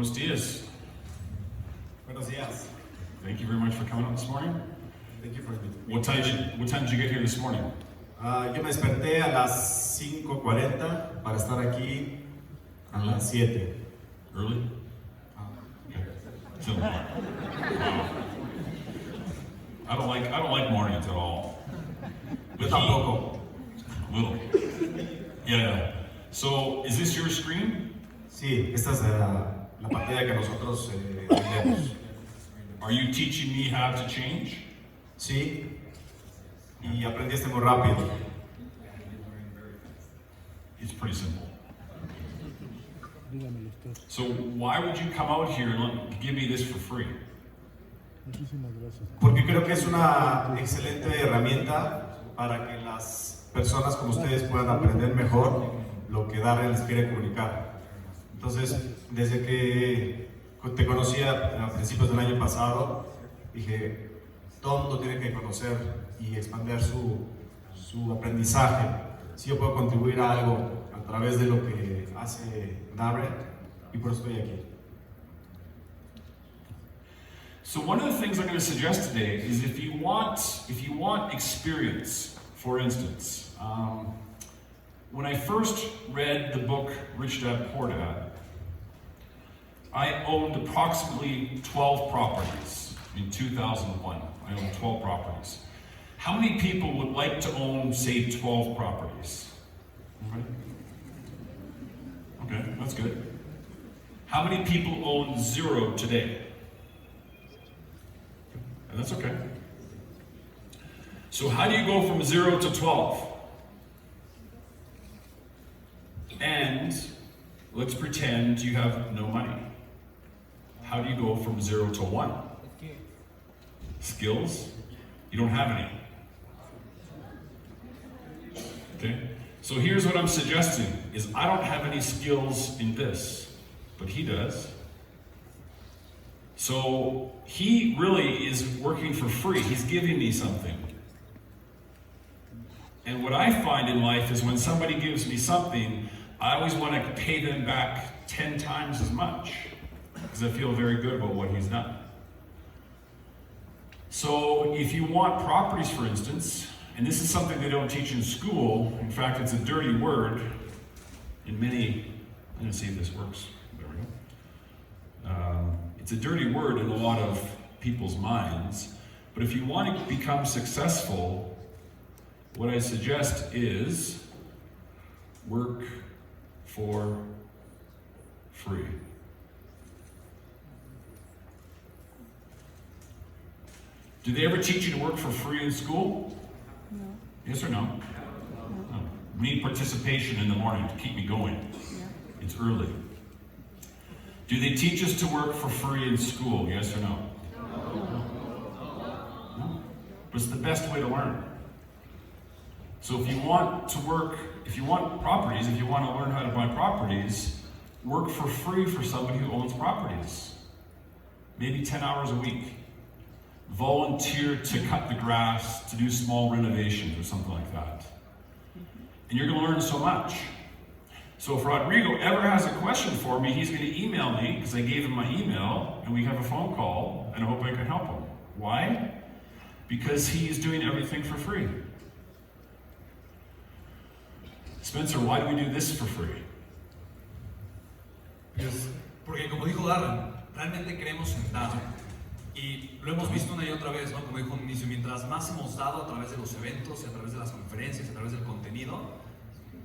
Buenos dias. Buenos días. Thank you very much for coming up this morning. Thank you for the What time did you get here this morning? Yo me desperté a las 5:40 para estar aquí a las 7. Early? Okay. So, wow. I don't like mornings at all. Yo tampoco. Little. Yeah. So, is this your screen? Sí, esta es la pantalla que nosotros tenemos. Are you teaching me how to change? Sí, y aprendiste muy rápido. It's pretty simple. So why would you come out here and give me this for free? Porque creo que es una excelente herramienta para que las personas como ustedes puedan aprender mejor lo que Darren les quiere comunicar. Entonces, desde que te conocí a principios del año pasado, dije, todo el mundo tiene que conocer y expandir su aprendizaje. Si yo puedo contribuir a algo a través de lo que hace Darren, y por eso estoy aquí. So one of the things I'm going to suggest today is if you want experience, for instance, when I first read the book Rich Dad Poor Dad, I owned approximately 12 properties in 2001. I owned 12 properties. How many people would like to own, say, 12 properties? Okay, that's good. How many people own 0 today? And that's okay. So how do you go from 0 to 12? And let's pretend you have no money. How do you go from 0 to 1? Skills? You don't have any. Okay? So here's what I'm suggesting, is I don't have any skills in this, but he does. So he really is working for free. He's giving me something. And what I find in life is when somebody gives me something, I always want to pay them back 10 times as much, because I feel very good about what he's done. So if you want properties, for instance, and this is something they don't teach in school, in fact it's a dirty word in many, I'm going to see if this works, there we go. It's a dirty word in a lot of people's minds, but if you want to become successful, what I suggest is work for free. Do they ever teach you to work for free in school? No. Yes or no? No. No. Need participation in the morning to keep me going. Yeah. It's early. Do they teach us to work for free in school? Yes or no? No. But it's the best way to learn. So if you want to work, if you want properties, if you want to learn how to buy properties, work for free for somebody who owns properties. Maybe 10 hours a week. Volunteer to cut the grass, to do small renovations or something like that. And you're going to learn so much. So if Rodrigo ever has a question for me, he's going to email me, because I gave him my email, and we have a phone call, and I hope I can help him. Why? Because he's doing everything for free. Spencer, why do we do this for free? Pues, porque como dijo Darren, realmente queremos en dar. Y lo hemos visto una y otra vez, ¿no? Como dijo al inicio, mientras más hemos dado a través de los eventos, y a través de las conferencias, a través del contenido,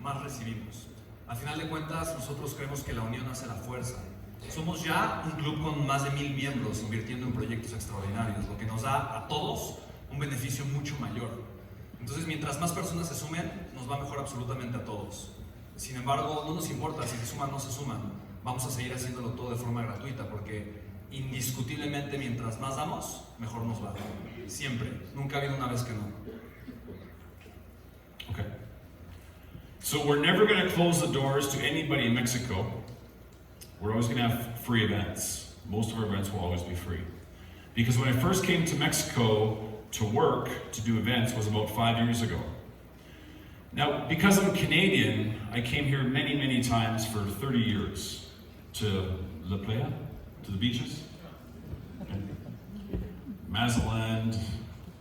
más recibimos. Al final de cuentas, nosotros creemos que la unión hace la fuerza. Somos ya un club con más de 1000 miembros invirtiendo en proyectos extraordinarios, lo que nos da a todos un beneficio mucho mayor. Entonces, mientras más personas se sumen, nos va mejor absolutamente a todos. Sin embargo, no nos importa si se suman o no se suman. Vamos a seguir haciéndolo todo de forma gratuita, porque indiscutiblemente mientras más damos, mejor nos va. Siempre. Nunca ha habido una vez que no. Okay. So we're never going to close the doors to anybody in Mexico. We're always going to have free events. Most of our events will always be free. Because when I first came to Mexico to work, to do events, was about 5 years ago. Now, because I'm Canadian, I came here many, many times for 30 years to La Playa, to the beaches. Okay. Mazatlan,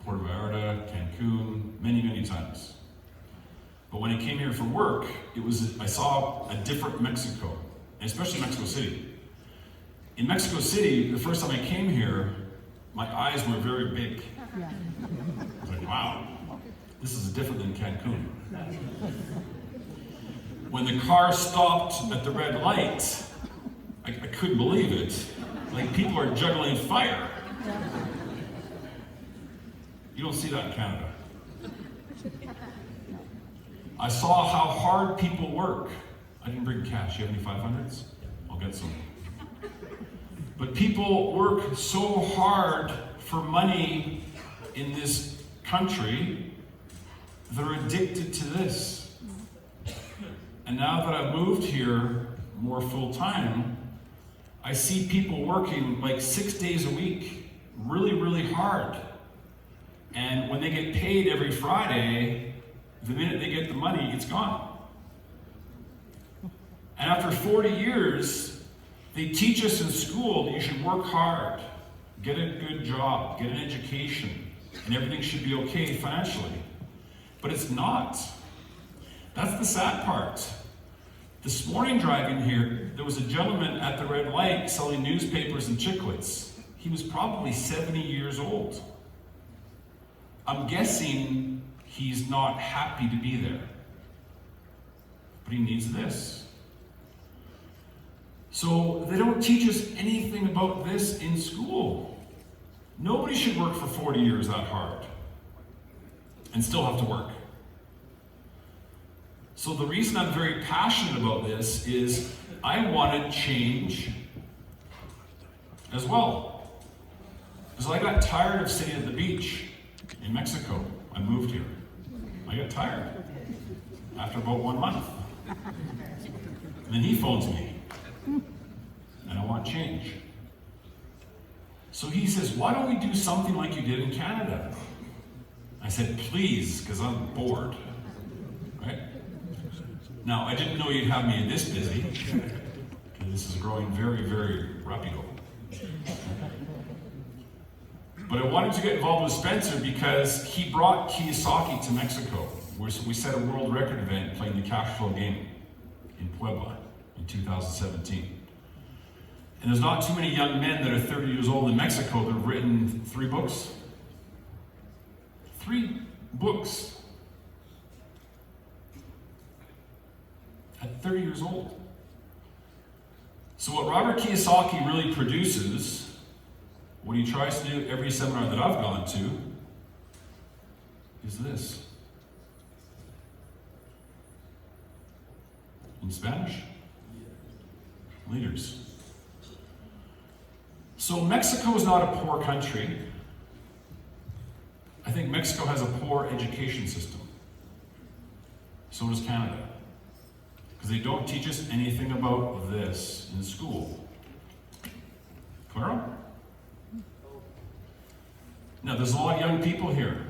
Puerto Vallarta, Cancun, many, many times. But when I came here for work, I saw a different Mexico, and especially Mexico City. In Mexico City, the first time I came here, my eyes were very big. I was like, wow, this is different than Cancun. When the car stopped at the red light, I couldn't believe it. Like people are juggling fire. You don't see that in Canada. I saw how hard people work. I didn't bring cash. You have any 500s? I'll get some. But people work so hard for money in this country, they're addicted to this. And now that I've moved here more full time, I see people working like 6 days a week, really, really hard. And when they get paid every Friday, the minute they get the money, it's gone. And after 40 years, they teach us in school that you should work hard, get a good job, get an education, and everything should be okay financially. But it's not. That's the sad part. This morning driving here, there was a gentleman at the red light selling newspapers and chiclets. He was probably 70 years old. I'm guessing he's not happy to be there. But he needs this. So they don't teach us anything about this in school. Nobody should work for 40 years that hard and still have to work. So the reason I'm very passionate about this is I want to change as well. Because I got tired of sitting at the beach in Mexico. I moved here. I got tired after about 1 month. And then he phones me. And I want change. So he says, why don't we do something like you did in Canada? I said, please, because I'm bored. Right? Now, I didn't know you'd have me this busy. This is growing very, very rapido. But I wanted to get involved with Spencer because he brought Kiyosaki to Mexico, where we set a world record event playing the cash flow game in Puebla in 2017. And there's not too many young men that are 30 years old in Mexico that have written 3 books. 3 books. At 30 years old. So what Robert Kiyosaki really produces, what he tries to do every seminar that I've gone to, is this. In Spanish, leaders. So Mexico is not a poor country. I think Mexico has a poor education system. So does Canada. Because they don't teach us anything about this in school. Claro? Now, there's a lot of young people here.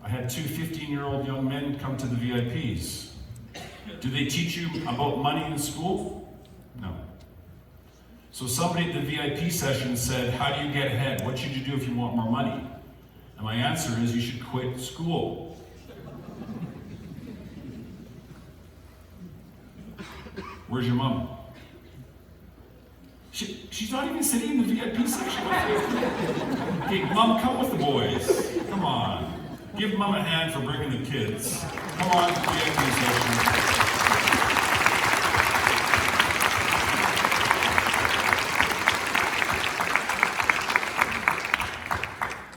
I had 2 15-year-old young men come to the VIPs. Do they teach you about money in school? No. So somebody at the VIP session said, how do you get ahead? What should you do if you want more money? And my answer is, you should quit school. Where's your mom? She's not even sitting in the VIP section. Hey, Mom, come with the boys. Come on. Give Mom a hand for bringing the kids. Come on, VIP section.